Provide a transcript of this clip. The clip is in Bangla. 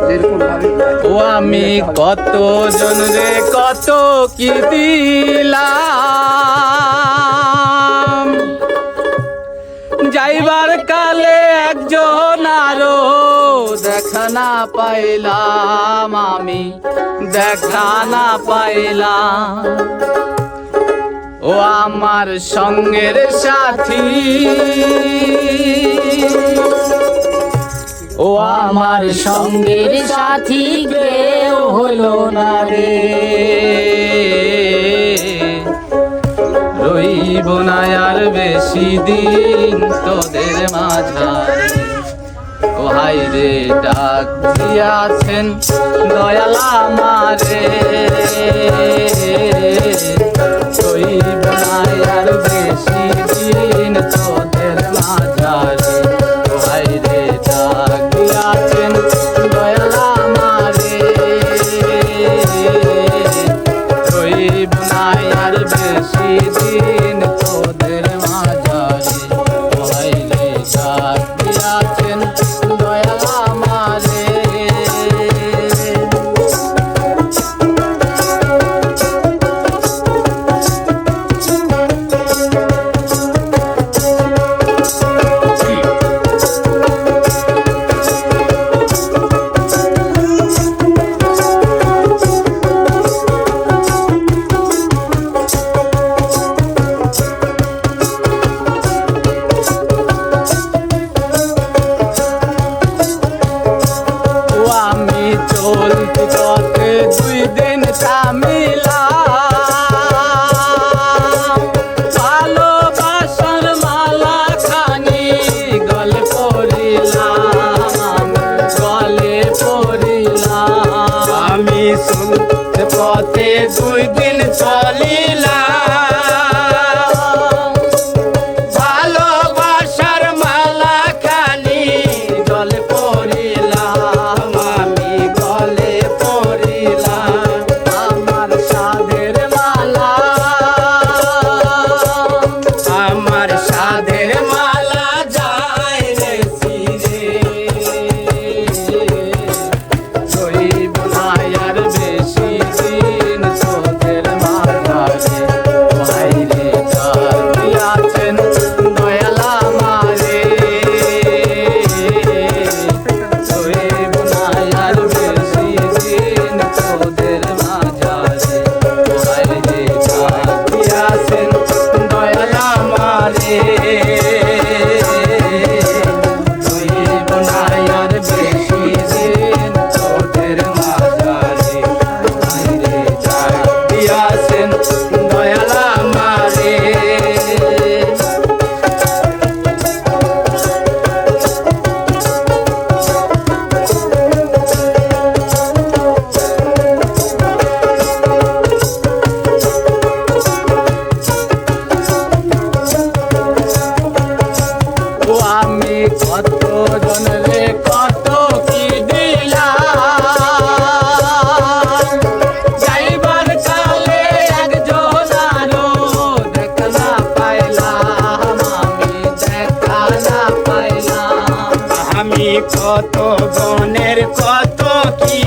ও আমি কত জন রে কত কি দিলাম, যাইবার কালে একজন আরো দেখা না পাইলাম, আমি দেখা না পাইলাম। ও আমার সঙ্গের সাথী, ও আমার সঙ্গের সাথী কেউ হলো না রে, রইব না আর বেশি দিন তোদের মাঝারে। ও হাই রে ডাক দিয়াছেন দয়াল আমারে, রইব না আর বেশি দিন তোদের মাঝারে। ও হাই রে ডাক দিয়াছেন দয়াল আমারে, রইব না আর বেশি দিন তোদের মাঝারে। ও হাই রে ডাক দিয়াছেন দয়াল আমারে। চলতে পথে 2 দিন থামিলাম, ভালোবাসার মালা খানি গলে পড়িলাম, গলে পড়িলাম। আমি চলতে পথে 2 দিন চলিলাম, ভালোবাসার মালা খানি গলে পড়িলাম, আমি গলে পড়িলাম। আমার সাধের মালা, আমার সাধের মালা যায় রে ছিঁড়ে, রইব না আর বেশি দিন তোদের মাঝারে। ও হাই রে ডাক দিয়াছেন দয়াল আমারে, রইব না আর বেশি দিন তোদের মাঝারে। ও হাই রে ডাক দিয়াছেন দয়াল আমারে, রইব না আর বেশি দিন তোদের মাঝারে। হাই রে ডাক দিয়াছেন দয়াল আমারে। ও আমি কত জন রে কত কি দিলাম, যাইবার কালে একজন আরো দেখা না পাইলাম, আমি দেখা না পাইলাম। আমি কত জনের কত কি